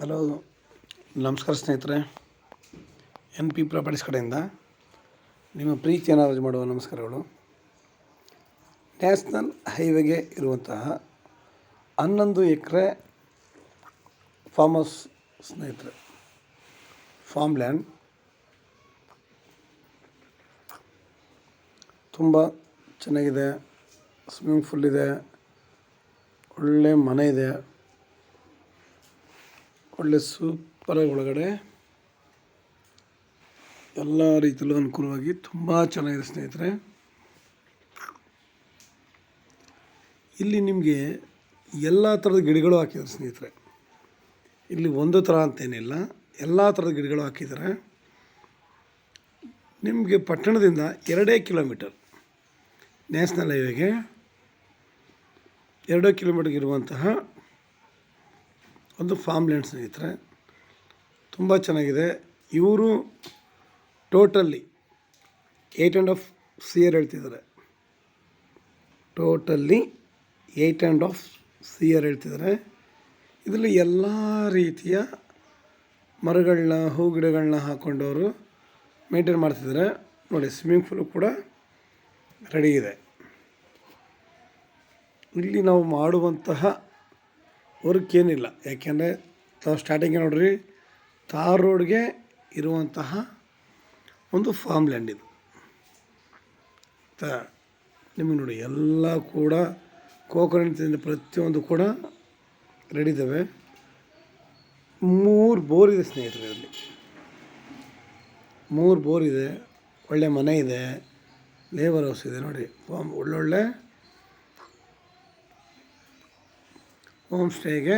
Hello, ನಮಸ್ಕಾರ ಸ್ನೇಹಿತರೆ. N P properties ಕಡೆಯಿಂದ ನಿಮ್ಮ ಪ್ರೀತಿಯನ್ನು ಅರ್ಜಿ ಮಾಡುವ ನಮಸ್ಕಾರಗಳು. ನ್ಯಾಷನಲ್ ಹೈವೇಗೆ ಇರುವಂತಹ 11 ಎಕರೆ ಫಾರ್ಮ್ ಹೌಸ್ ಸ್ನೇಹಿತರೆ, ಫಾರ್ಮ್ ಲ್ಯಾಂಡ್ ತುಂಬ ಚೆನ್ನಾಗಿದೆ. ಸ್ವಿಮ್ಮಿಂಗ್ ಫೂಲ್ ಇದೆ, ಒಳ್ಳೆ ಮನೆ ಇದೆ, ಒಳ್ಳೆ ಸೂಪರಾಗಿ ಒಳಗಡೆ ಎಲ್ಲ ರೀತಿಯಲ್ಲೂ ಅನುಕೂಲವಾಗಿ ತುಂಬ ಚೆನ್ನಾಗಿದೆ ಸ್ನೇಹಿತರೆ. ಇಲ್ಲಿ ನಿಮಗೆ ಎಲ್ಲ ಥರದ ಗಿಡಗಳು ಹಾಕಿದ್ದಾರೆ ಸ್ನೇಹಿತರೆ. ಇಲ್ಲಿ ಒಂದು ಥರ ಅಂತೇನಿಲ್ಲ, ಎಲ್ಲ ಥರದ ಗಿಡಗಳು ಹಾಕಿದ್ದಾರೆ. ನಿಮಗೆ ಪಟ್ಟಣದಿಂದ 2 ಕಿಲೋಮೀಟರ್, ನ್ಯಾಷನಲ್ ಹೈವೇಗೆ 2 ಕಿಲೋಮೀಟರ್ಗೆ ಇರುವಂತಹ ಒಂದು ಫಾರ್ಮ್ ಲ್ಯಾಂಡ್ ಸ್ನೇಹಿತರೆ. ತುಂಬ ಚೆನ್ನಾಗಿದೆ. ಇವರು ಟೋಟಲಿ 8.5 CR ಹೇಳ್ತಿದ್ದಾರೆ. ಟೋಟಲಿ 8.5 CR ಹೇಳ್ತಿದ್ದಾರೆ. ಇದರಲ್ಲಿ ಎಲ್ಲ ರೀತಿಯ ಮರಗಳನ್ನ, ಹೂ ಗಿಡಗಳನ್ನ ಹಾಕ್ಕೊಂಡವರು ಮೇಂಟೈನ್ ಮಾಡ್ತಿದ್ದಾರೆ. ನೋಡಿ, ಸ್ವಿಮ್ಮಿಂಗ್ ಪೂಲು ಕೂಡ ರೆಡಿ ಇದೆ. ಇಲ್ಲಿ ನಾವು ಮಾಡುವಂತಹ ವರ್ಕ್ ಏನಿಲ್ಲ, ಯಾಕೆಂದರೆ ತಾವು ಸ್ಟಾರ್ಟಿಂಗ್ಗೆ ನೋಡ್ರಿ, ತಾರ್ ರೋಡ್ಗೆ ಇರುವಂತಹ ಒಂದು ಫಾರ್ಮ್ ಲ್ಯಾಂಡ್ ಇದು. ನಿಮಗೆ ನೋಡಿ, ಎಲ್ಲ ಕೂಡ ಕೋಕೋನಟ್ದಿಂದ ಪ್ರತಿಯೊಂದು ಕೂಡ ರೆಡಿ ಇದ್ದಾವೆ. 3 ಬೋರ್ ಇದೆ ಸ್ನೇಹಿತರೆ. ಇಲ್ಲಿ 3 ಬೋರ್ ಇದೆ, ಒಳ್ಳೆ ಮನೆ ಇದೆ, ಲೇಬರ್ ಹೌಸ್ ಇದೆ. ನೋಡಿ, ಒಳ್ಳೊಳ್ಳೆ ಹೋಮ್ ಸ್ಟೇಗೆ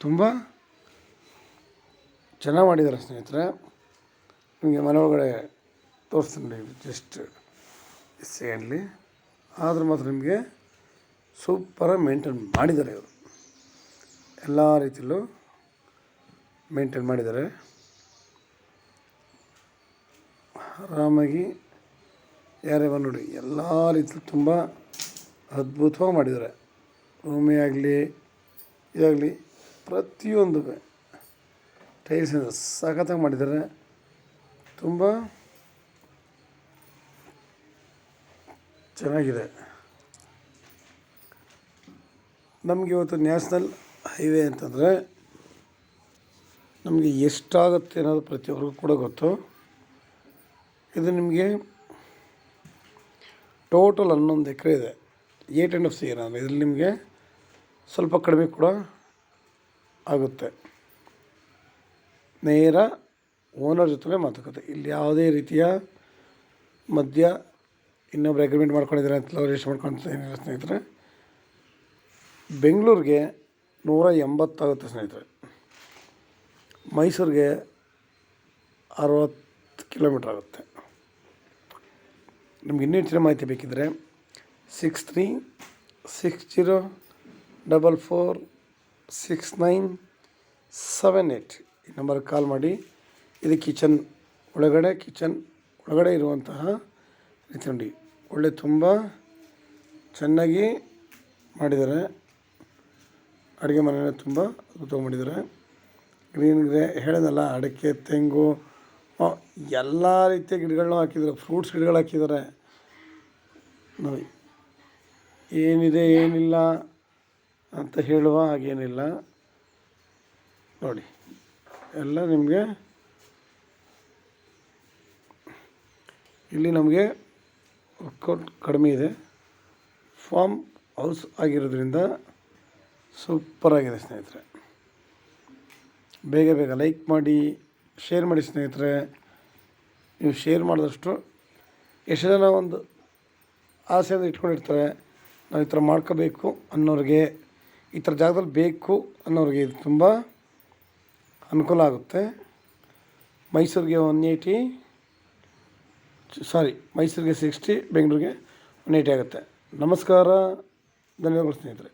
ತುಂಬ ಚೆನ್ನಾಗಿ ಮಾಡಿದ್ದಾರೆ ಸ್ನೇಹಿತರೆ. ನಿಮಗೆ ಮನೆ ಒಳಗಡೆ ತೋರಿಸ್ತೀನಿ ಜಸ್ಟ್ ಸೆಕೆಂಡ್ಲಿ. ಆದರೂ ಮಾತ್ರ ನಿಮಗೆ ಸೂಪರಾಗಿ ಮೇಂಟೈನ್ ಮಾಡಿದ್ದಾರೆ. ಇವರು ಎಲ್ಲ ರೀತಿಯಲ್ಲೂ ಮೇಂಟೈನ್ ಮಾಡಿದ್ದಾರೆ. ಆರಾಮಾಗಿ ಯಾರೇ ಬಂದು ನೋಡಿ, ಎಲ್ಲ ರೀತಿಯಲ್ಲೂ ತುಂಬ ಅದ್ಭುತವಾಗಿ ಮಾಡಿದ್ದಾರೆ. ರೂಮೇ ಆಗಲಿ, ಇದಾಗಲಿ, ಪ್ರತಿಯೊಂದು ಟೈಲ್ಸಿಂದ ಸಖತ್ತಾಗಿ ಮಾಡಿದ್ದಾರೆ. ತುಂಬ ಚೆನ್ನಾಗಿದೆ. ನಮಗೆ ಇವತ್ತು ನ್ಯಾಷನಲ್ ಹೈವೇ ಅಂತಂದರೆ ನಮಗೆ ಎಷ್ಟಾಗುತ್ತೆ ಅನ್ನೋದು ಪ್ರತಿಯೊಬ್ಬರಿಗೂ ಕೂಡ ಗೊತ್ತು. ಇದು ನಿಮಗೆ ಟೋಟಲ್ 11 ಎಕರೆ ಇದೆ. 8.5 CR ಅಂದರೆ ಇದರಲ್ಲಿ ನಿಮಗೆ ಸ್ವಲ್ಪ ಕಡಿಮೆ ಕೂಡ ಆಗುತ್ತೆ. ನೇರ ಓನರ್ ಜೊತೆ ಮಾತುಕತೆ. ಇಲ್ಲಿ ಯಾವುದೇ ರೀತಿಯ ಮಧ್ಯ ಇನ್ನೊಬ್ರು ಅಗ್ರಿಮೆಂಟ್ ಮಾಡ್ಕೊಂಡಿದ್ದಾರೆ ಅಂತ ರಿಜಿಸ್ಟರ್ ಮಾಡ್ಕೊತ ಏನಿಲ್ಲ ಸ್ನೇಹಿತರೆ. ಬೆಂಗಳೂರಿಗೆ 180 ಆಗುತ್ತೆ ಸ್ನೇಹಿತರೆ. ಮೈಸೂರಿಗೆ 60 ಕಿಲೋಮೀಟ್ರ್ ಆಗುತ್ತೆ. ನಿಮ್ಗೆ ಇನ್ನೂ ಹೆಚ್ಚಿನ ಮಾಹಿತಿ ಬೇಕಿದ್ದರೆ 6360446978 ಈ ನಂಬರ್ಗೆ ಕಾಲ್ ಮಾಡಿ. ಇದು ಕಿಚನ್ ಒಳಗಡೆ ಇರುವಂತಹ ರೀತಿ ನೋಡಿ, ಒಳ್ಳೆ ತುಂಬ ಚೆನ್ನಾಗಿ ಮಾಡಿದ್ದಾರೆ. ಅಡುಗೆ ಮನೆಯ ತುಂಬ ಅದ್ಭುತ ಮಾಡಿದ್ದಾರೆ. ಗ್ರೀನ್ಗೆ ಹೇಳಿದಲ್ಲ, ಅಡಿಕೆ, ತೆಂಗು, ಎಲ್ಲ ರೀತಿಯ ಗಿಡಗಳನ್ನೂ ಹಾಕಿದ್ದಾರೆ. ಫ್ರೂಟ್ಸ್ ಗಿಡಗಳು ಹಾಕಿದ್ದಾರೆ. ನೋಡಿ, ಏನಿದೆ ಏನಿಲ್ಲ ಅಂತ ಹೇಳುವ ಹಾಗೇನಿಲ್ಲ. ನೋಡಿ, ಎಲ್ಲ ನಿಮಗೆ ಇಲ್ಲಿ ನಮಗೆ ವರ್ಕೌಟ್ ಕಡಿಮೆ ಇದೆ. ಫಾರ್ಮ್ ಹೌಸ್ ಆಗಿರೋದ್ರಿಂದ ಸೂಪರಾಗಿದೆ ಸ್ನೇಹಿತರೆ. ಬೇಗ ಲೈಕ್ ಮಾಡಿ, ಶೇರ್ ಮಾಡಿ ಸ್ನೇಹಿತರೆ. ನೀವು ಶೇರ್ ಮಾಡಿದಷ್ಟು ಎಷ್ಟು ಜನ ಒಂದು ಆಸೆಯಿಂದ ಇಟ್ಕೊಂಡಿರ್ತಾರೆ, ನಾವು ಈ ಥರ ಮಾಡ್ಕೋಬೇಕು ಅನ್ನೋರಿಗೆ, ಈ ಥರ ಜಾಗದಲ್ಲಿ ಬೇಕು ಅನ್ನೋರಿಗೆ ಇದು ತುಂಬ ಅನುಕೂಲ ಆಗುತ್ತೆ. ಮೈಸೂರಿಗೆ 60, ಬೆಂಗಳೂರಿಗೆ 180 ಆಗುತ್ತೆ. ನಮಸ್ಕಾರ, ಧನ್ಯವಾದಗಳು ಸ್ನೇಹಿತರೆ.